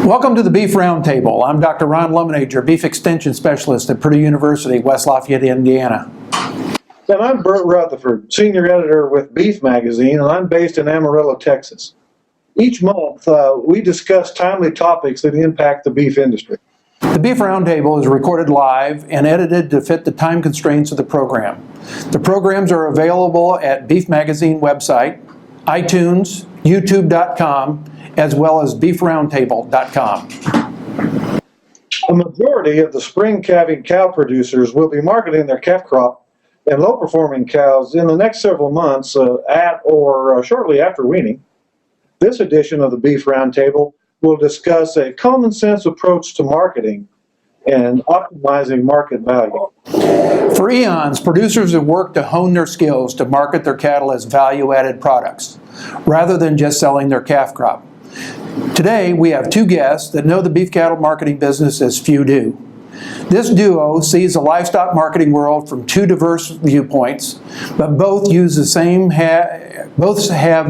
Welcome to the Beef Roundtable. I'm Dr. Ron Lemonade, your Beef Extension Specialist at Purdue University, West Lafayette, Indiana. And I'm Bert Rutherford, Senior Editor with Beef Magazine, and I'm based in Amarillo, Texas. Each month, we discuss timely topics that impact the beef industry. The Beef Roundtable is recorded live and edited to fit the time constraints of the program. The programs are available at Beef Magazine website, iTunes, YouTube.com, as well as beefroundtable.com. A majority of the spring calving cow producers will be marketing their calf crop and low-performing cows in the next several months at or shortly after weaning. This edition of the Beef Roundtable will discuss a common-sense approach to marketing and optimizing market value. For eons, producers have worked to hone their skills to market their cattle as value-added products, rather than just selling their calf crop. Today, we have two guests that know the beef cattle marketing business as few do. This duo sees the livestock marketing world from two diverse viewpoints, but both have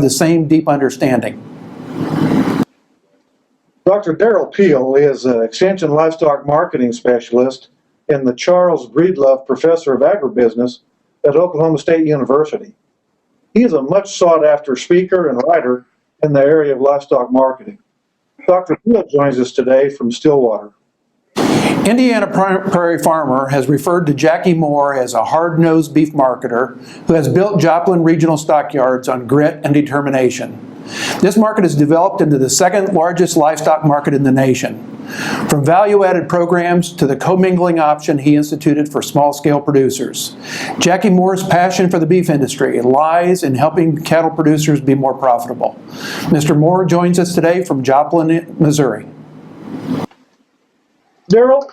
the same deep understanding. Dr. Derrell Peel is an Extension Livestock Marketing Specialist and the Charles Breedlove Professor of Agribusiness at Oklahoma State University. He is a much sought-after speaker and writer in the area of livestock marketing. Dr. Peel joins us today from Stillwater. Indiana Prairie Farmer has referred to Jackie Moore as a hard-nosed beef marketer who has built Joplin Regional Stockyards on grit and determination. This market has developed into the second largest livestock market in the nation. From value-added programs to the commingling option he instituted for small-scale producers. Jackie Moore's passion for the beef industry lies in helping cattle producers be more profitable. Mr. Moore joins us today from Joplin, Missouri. Derrell,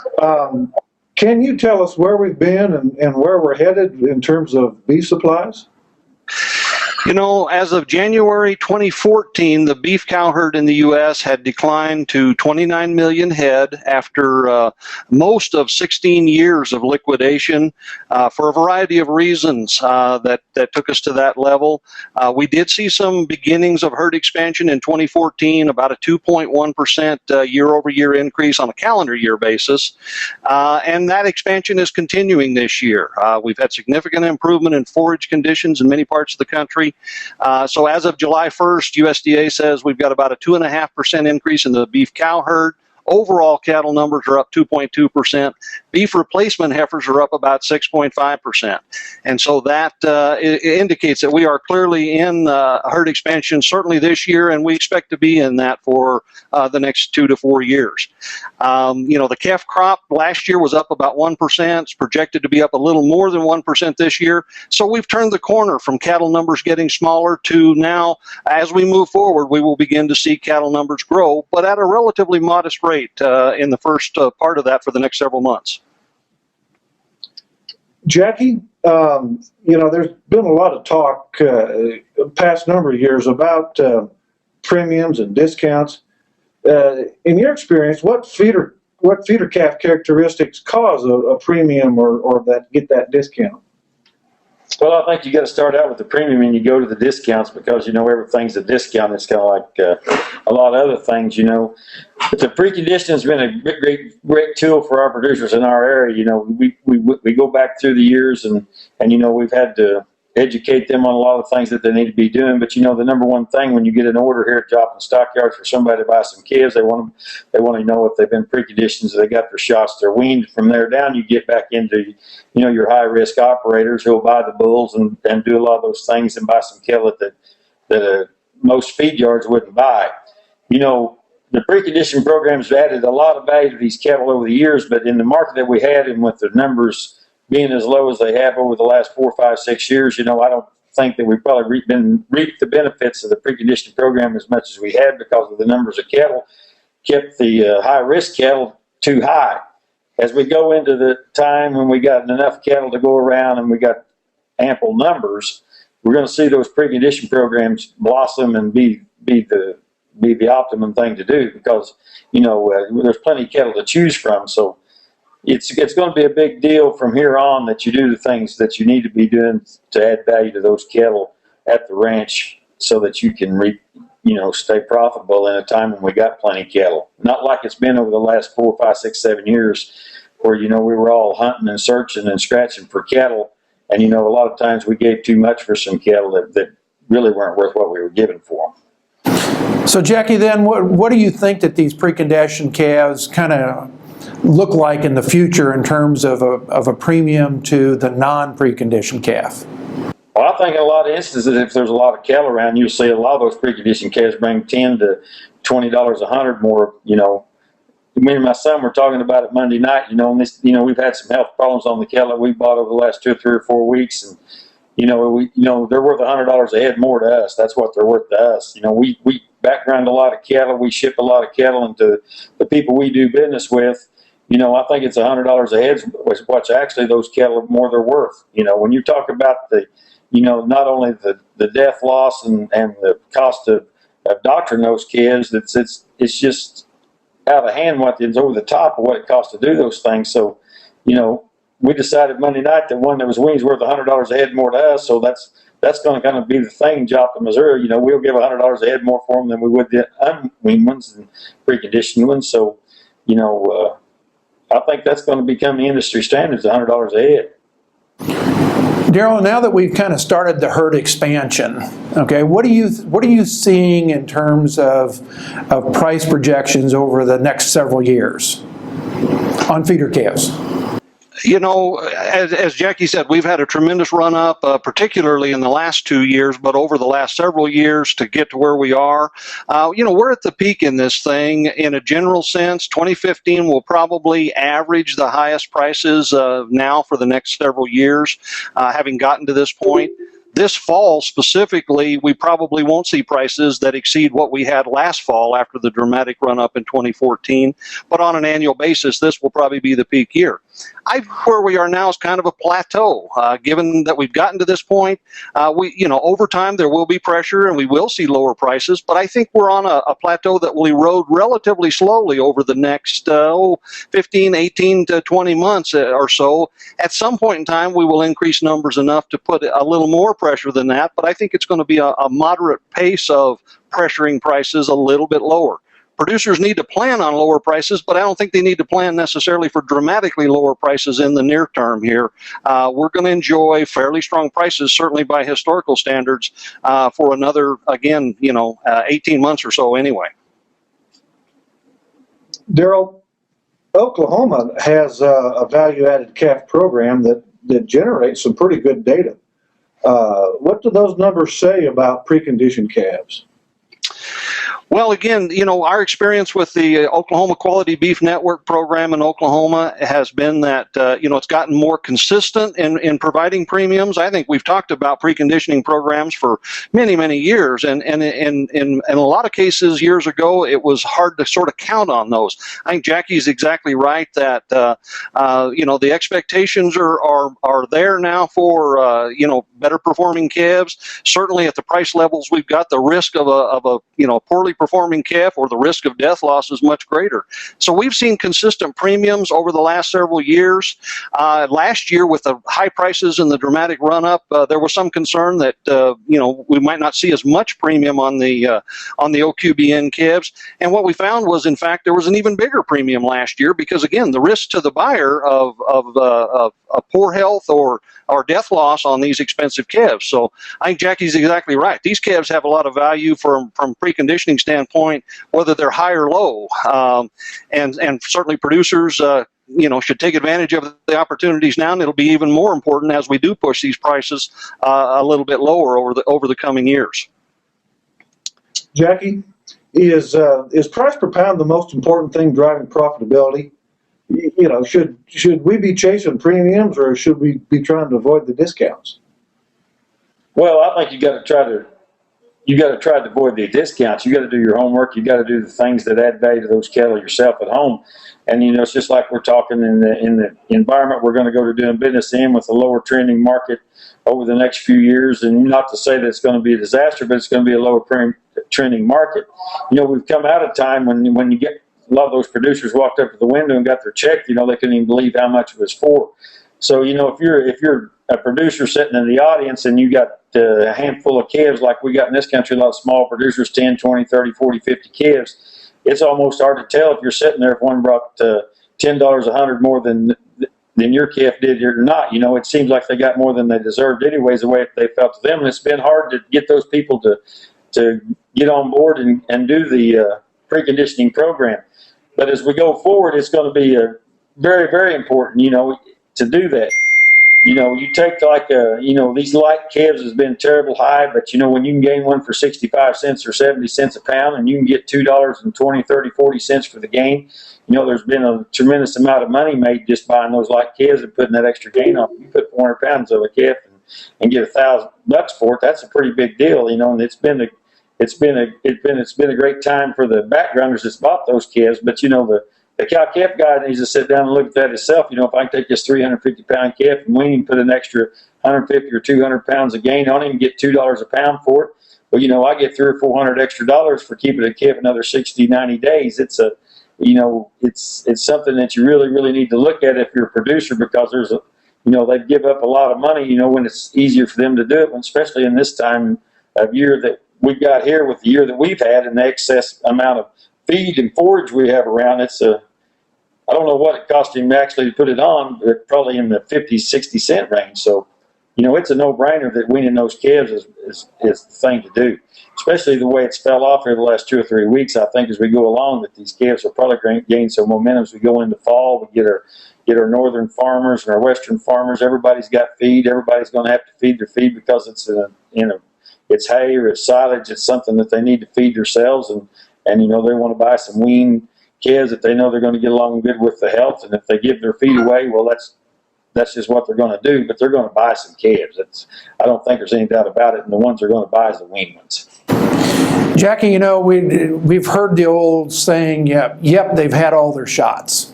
can you tell us where we've been and where we're headed in terms of beef supplies? You know, as of January 2014, the beef cow herd in the U.S. had declined to 29 million head after most of 16 years of liquidation for a variety of reasons that took us to that level. We did see some beginnings of herd expansion in 2014, about a 2.1% year-over-year increase on a calendar year basis, and that expansion is continuing this year. We've had significant improvement in forage conditions in many parts of the country. So as of July 1st, USDA says we've got about a 2.5% increase in the beef cow herd. Overall cattle numbers are up 2.2%. Beef replacement heifers are up about 6.5%. And so that indicates that we are clearly in herd expansion certainly this year, and we expect to be in that for the next 2 to 4 years. You know, the calf crop last year was up about 1%. It's projected to be up a little more than 1% this year. So we've turned the corner from cattle numbers getting smaller to now, as we move forward, we will begin to see cattle numbers grow, but at a relatively modest rate in the first part of that for the next several months. Jackie, you know, there's been a lot of talk past number of years about premiums and discounts. In your experience, what feeder calf characteristics cause a premium or get that discount? Well, I think you got to start out with the premium and you go to the discounts because, you know, everything's a discount. It's kind of like a lot of other things, you know. But the preconditioning has been a great tool for our producers in our area. You know, we go back through the years and you know, we've had to educate them on a lot of things that they need to be doing. But, you know, the number one thing when you get an order here at Joplin Stockyards for somebody to buy some calves, they want to know if they've been preconditioned, so they got their shots, they're weaned. From there down, you get back into, you know, your high-risk operators who'll buy the bulls and do a lot of those things and buy some cattle that most feed yards wouldn't buy. You know, the preconditioning programs have added a lot of value to these cattle over the years, but in the market that we had and with the numbers being as low as they have over the last 4, 5, 6 years, you know, I don't think that we've probably reaped the benefits of the preconditioning program as much as we had because of the numbers of cattle kept the high-risk cattle too high. As we go into the time when we got enough cattle to go around and we got ample numbers, we're going to see those preconditioning programs blossom and be the optimum thing to do because, you know, there's plenty of cattle to choose from. So it's going to be a big deal from here on that you do the things that you need to be doing to add value to those cattle at the ranch so that you can reap stay profitable in a time when we got plenty of cattle. Not like it's been over the last 4, 5, 6, 7 years where, we were all hunting and searching and scratching for cattle. And, a lot of times we gave too much for some cattle that really weren't worth what we were giving for them. So Jackie, then what do you think that these preconditioned calves kind of look like in the future in terms of a premium to the non-preconditioned calf? Well, I think in a lot of instances, if there's a lot of cattle around, you'll see a lot of those preconditioned calves bring $10 to $20 a hundred more. Me and my son were talking about it Monday night. And this, we've had some health problems on the cattle that we bought over the last 2 or 3 or 4 weeks, and they're worth $100 a head more to us. That's what they're worth to us. We background a lot of cattle. We ship a lot of cattle into the people we do business with. I think it's $100 a head is what's actually those cattle more they're worth. When you talk about the not only the death loss and the cost of doctoring those calves, it's just out of hand what is over the top of what it costs to do those things. So, we decided Monday night that one that was weaned worth $100 a head more to us. So that's going to kind of be the thing in Joplin, Missouri. We'll give $100 a head more for them than we would the unweaned ones and preconditioned ones. So, I think that's going to become the industry standard, is $100 a head. Derrell, now that we've kind of started the herd expansion, okay, what are you seeing in terms of price projections over the next several years on feeder calves? As Jackie said, we've had a tremendous run up, particularly in the last 2 years, but over the last several years to get to where we are. We're at the peak in this thing in a general sense. 2015 will probably average the highest prices now for the next several years, having gotten to this point. This fall specifically, we probably won't see prices that exceed what we had last fall after the dramatic run up in 2014. But on an annual basis, this will probably be the peak year. Where we are now is kind of a plateau, given that we've gotten to this point. Over time there will be pressure and we will see lower prices, but I think we're on a plateau that will erode relatively slowly over the next 15, 18 to 20 months or so. At some point in time, we will increase numbers enough to put a little more pressure than that, but I think it's going to be a moderate pace of pressuring prices a little bit lower. Producers need to plan on lower prices, but I don't think they need to plan necessarily for dramatically lower prices in the near term here. We're going to enjoy fairly strong prices, certainly by historical standards, for another, 18 months or so anyway. Derrell, Oklahoma has a value-added calf program that generates some pretty good data. What do those numbers say about preconditioned calves? Well, again, our experience with the Oklahoma Quality Beef Network program in Oklahoma has been that, it's gotten more consistent in providing premiums. I think we've talked about preconditioning programs for many, many years. And in a lot of cases years ago, it was hard to sort of count on those. I think Jackie's exactly right that, the expectations are there now for, better performing calves. Certainly at the price levels we've got, the risk of a poorly performing calf or the risk of death loss is much greater. So we've seen consistent premiums over the last several years. Last year, with the high prices and the dramatic run up, there was some concern that we might not see as much premium on the OQBN calves. And what we found was, in fact, there was an even bigger premium last year because, again, the risk to the buyer of poor health or death loss on these expensive calves. So I think Jackie's exactly right. These calves have a lot of value from preconditioning standpoint, whether they're high or low, and certainly producers should take advantage of the opportunities now, and it'll be even more important as we do push these prices a little bit lower over the coming years. Jackie, is price per pound the most important thing driving profitability? Should we be chasing premiums, or should we be trying to avoid the discounts? Well, I think you got to try to avoid the discounts. You got to do your homework. You got to do the things that add value to those cattle yourself at home. And it's just like we're talking in the environment we're going to go to doing business in, with a lower trending market over the next few years. And not to say that it's going to be a disaster, but it's going to be a lower trending market. We've come out of time when you get a lot of those producers walked up to the window and got their check. They couldn't even believe how much it was for. So, if you're a producer sitting in the audience and you got a handful of calves like we got in this country, a lot of small producers, 10, 20, 30, 40, 50 calves, it's almost hard to tell if you're sitting there if one brought $10, $100 more than your calf did or not. It seems like they got more than they deserved anyways, the way they felt to them. And it's been hard to get those people to get on board and do the preconditioning program. But as we go forward, it's going to be very, very important, to do that. You take these light calves has been terrible high, but when you can gain one for 65 cents or 70 cents a pound and you can get $2.20, 30, 40 cents for the gain, there's been a tremendous amount of money made just buying those light calves and putting that extra gain on. You put 400 pounds of a calf and get $1,000 for it. That's a pretty big deal, and it's been a great time for the backgrounders that's bought those calves, but the cow-calf guy needs to sit down and look at that himself. If I can take this 350-pound calf and wean him, put an extra 150 or 200 pounds of gain on him, and get $2 a pound for it, well, I get $300 or $400 extra for keeping a calf another 60, 90 days. It's something that you really, really need to look at if you're a producer, because they give up a lot of money, when it's easier for them to do it, especially in this time of year that we've got here with the year that we've had and the excess amount of feed and forage we have around. I don't know what it cost him actually to put it on, but probably in the 50, 60 cent range. So, it's a no-brainer that weaning those calves is the thing to do, especially the way it's fell off here the last 2 or 3 weeks. I think as we go along that these calves will probably gain some momentum as we go into fall. We get our northern farmers and our western farmers. Everybody's got feed. Everybody's going to have to feed their feed because it's it's hay or it's silage. It's something that they need to feed themselves, and they want to buy some wean calves that they know they're going to get along good with the health. And if they give their feed away, well, that's just what they're going to do. But they're going to buy some calves. I don't think there's any doubt about it. And the ones they're going to buy is the wean ones. Jackie, we've heard the old saying, yep, they've had all their shots.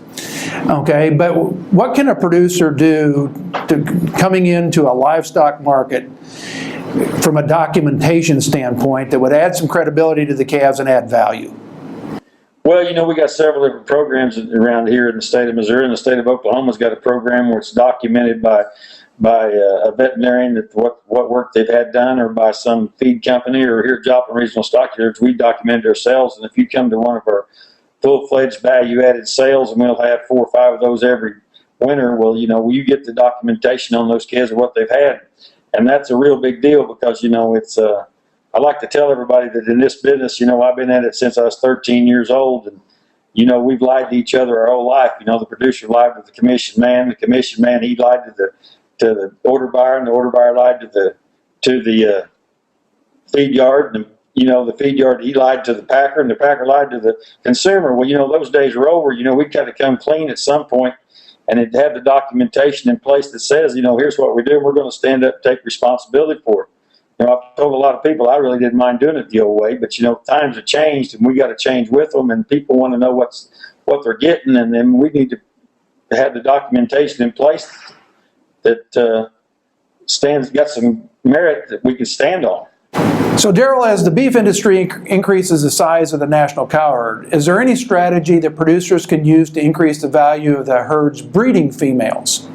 Okay, but what can a producer do coming into a livestock market from a documentation standpoint that would add some credibility to the calves and add value? Well, we got several different programs around here in the state of Missouri, and the state of Oklahoma's got a program where it's documented by a veterinarian that what work they've had done, or by some feed company, or here at Joplin Regional Stockyards, we document ourselves. And if you come to one of our full-fledged value-added sales, and we'll have 4 or 5 of those every winter, well, you get the documentation on those calves of what they've had. And that's a real big deal because, it's I like to tell everybody that in this business, I've been at it since I was 13 years old, and, we've lied to each other our whole life. The producer lied to the commission man. The commission man, he lied to the order buyer, and the order buyer lied to the feed yard, and the feed yard, he lied to the packer, and the packer lied to the consumer. Well, those days are over. We've got to come clean at some point, and it had the documentation in place that says, here's what we do. We're going to stand up and take responsibility for it. I've told a lot of people I really didn't mind doing it the old way, but times have changed, and we got to change with them, and people want to know what they're getting, and then we need to have the documentation in place that got some merit that we can stand on. So, Derrell, as the beef industry increases the size of the national cow herd, is there any strategy that producers can use to increase the value of the herd's breeding females?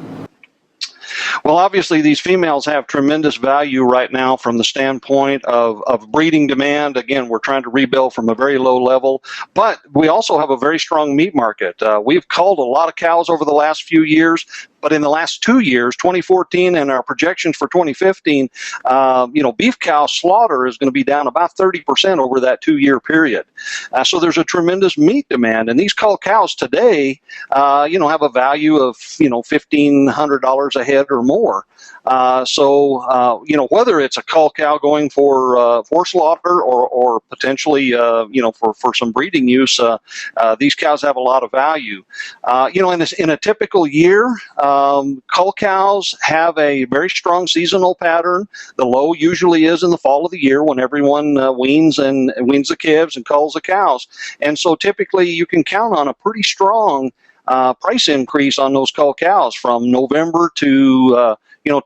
Well, obviously, these females have tremendous value right now from the standpoint of breeding demand. Again, we're trying to rebuild from a very low level, but we also have a very strong meat market. We've culled a lot of cows over the last few years, but in the last 2 years, 2014 and our projections for 2015, beef cow slaughter is going to be down about 30% over that 2-year period. So there's a tremendous meat demand, and these cull cows today, have a value of, $1,500 a head or more. Whether it's a cull cow going for slaughter or potentially, for some breeding use, these cows have a lot of value. In a typical year, cull cows have a very strong seasonal pattern. The low usually is in the fall of the year when everyone weans the calves and culls the cows. And so typically you can count on a pretty strong price increase on those cull cows from November to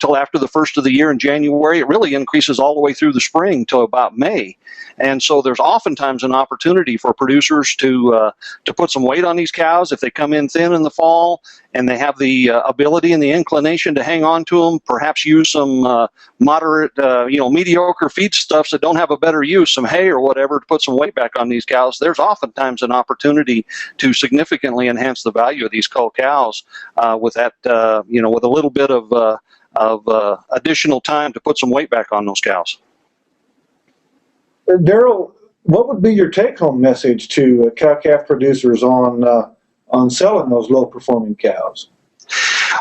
till after the first of the year in January. It really increases all the way through the spring till about May. And so there's oftentimes an opportunity for producers to put some weight on these cows if they come in thin in the fall and they have the ability and the inclination to hang on to them, perhaps use some moderate, mediocre feedstuffs that don't have a better use, some hay or whatever, to put some weight back on these cows. There's oftentimes an opportunity to significantly enhance the value of these cull cows with that, with a little bit of additional time to put some weight back on those cows. Derrell, what would be your take-home message to cow-calf producers on selling those low-performing cows?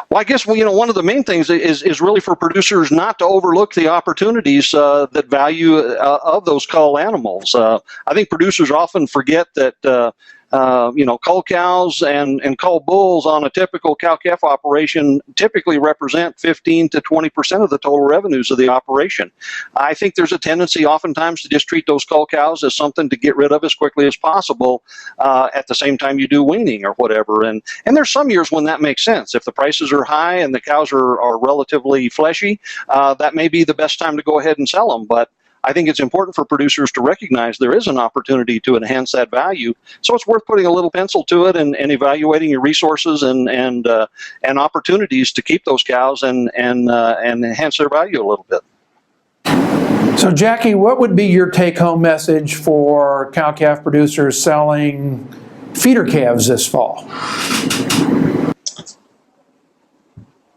Well, I guess one of the main things is really for producers not to overlook the opportunities that value of those cull animals. I think producers often forget that cull cows and cull bulls on a typical cow-calf operation typically represent 15 to 20% of the total revenues of the operation. I think there's a tendency oftentimes to just treat those cull cows as something to get rid of as quickly as possible at the same time you do weaning or whatever. And there's some years when that makes sense. If the prices are high and the cows are relatively fleshy, that may be the best time to go ahead and sell them. But I think it's important for producers to recognize there is an opportunity to enhance that value. So it's worth putting a little pencil to it and evaluating your resources and opportunities to keep those cows and enhance their value a little bit. So Jackie, what would be your take-home message for cow-calf producers selling feeder calves this fall?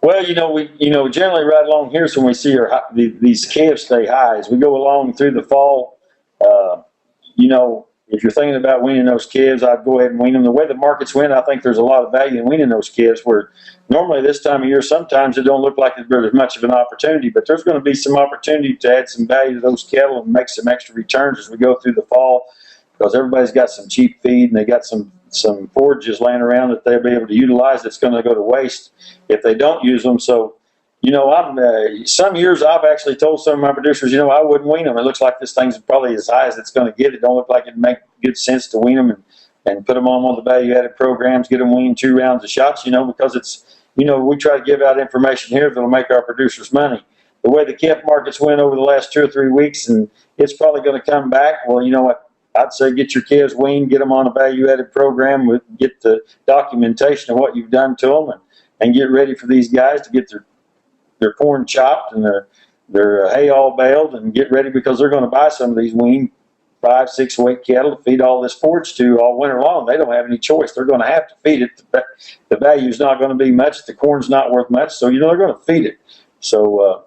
Well, we generally right along here, so when we see these calves stay high as we go along through the fall. If you're thinking about weaning those calves, I'd go ahead and wean them. The way the markets went, I think there's a lot of value in weaning those calves. Where normally this time of year, sometimes it don't look like there's much of an opportunity, but there's going to be some opportunity to add some value to those cattle and make some extra returns as we go through the fall, because everybody's got some cheap feed and they got some forages laying around that they'll be able to utilize that's going to go to waste if they don't use them. So, some years I've actually told some of my producers, I wouldn't wean them. It looks like this thing's probably as high as it's going to get. It don't look like it'd make good sense to wean them and put them on one of the value-added programs, get them weaned 2 rounds of shots, because it's, we try to give out information here that'll make our producers money. The way the calf markets went over the last 2 or 3 weeks, and it's probably going to come back. Well, you know what? I'd say get your calves weaned, get them on a value-added program, get the documentation of what you've done to them, and get ready for these guys to get their corn chopped and their hay all baled, and get ready, because they're going to buy some of these weaned 5-6 weight cattle to feed all this forage to all winter long. They don't have any choice. They're going to have to feed it. The value's not going to be much. The corn's not worth much, so they're going to feed it. So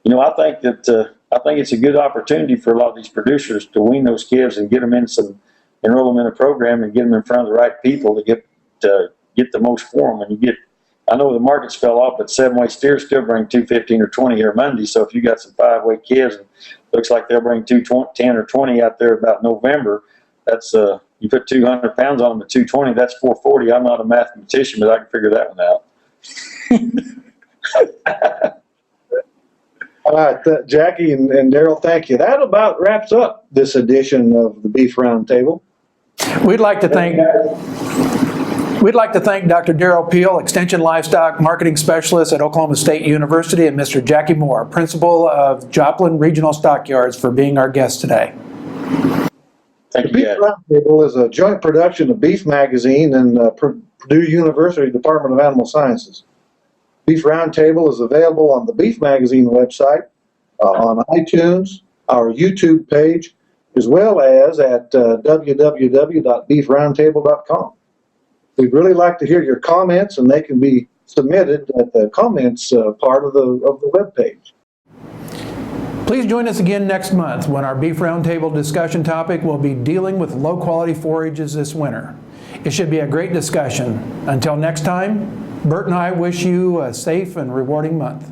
I think that I think it's a good opportunity for a lot of these producers to wean those calves and enroll them in a program and get them in front of the right people to get the most for them. I know the markets fell off, but 7-weight steers still bring 215 or 20 here Monday. So if you got some 5-weight calves, and looks like they'll bring 210 or 20 out there about November. That's you put 200 pounds on them at 220. That's 440. I'm not a mathematician, but I can figure that one out. All right, Jackie and Derrell, thank you. That about wraps up this edition of the Beef Roundtable. We'd like to thank Dr. Derrell Peel, Extension Livestock Marketing Specialist at Oklahoma State University, and Mr. Jackie Moore, Principal of Joplin Regional Stockyards, for being our guest today. The Beef Roundtable is a joint production of Beef Magazine and Purdue University Department of Animal Sciences. Beef Roundtable is available on the Beef Magazine website, on iTunes, our YouTube page, as well as at www.beefroundtable.com. We'd really like to hear your comments, and they can be submitted at the comments part of the webpage. Please join us again next month when our Beef Roundtable discussion topic will be dealing with low-quality forages this winter. It should be a great discussion. Until next time, Bert and I wish you a safe and rewarding month.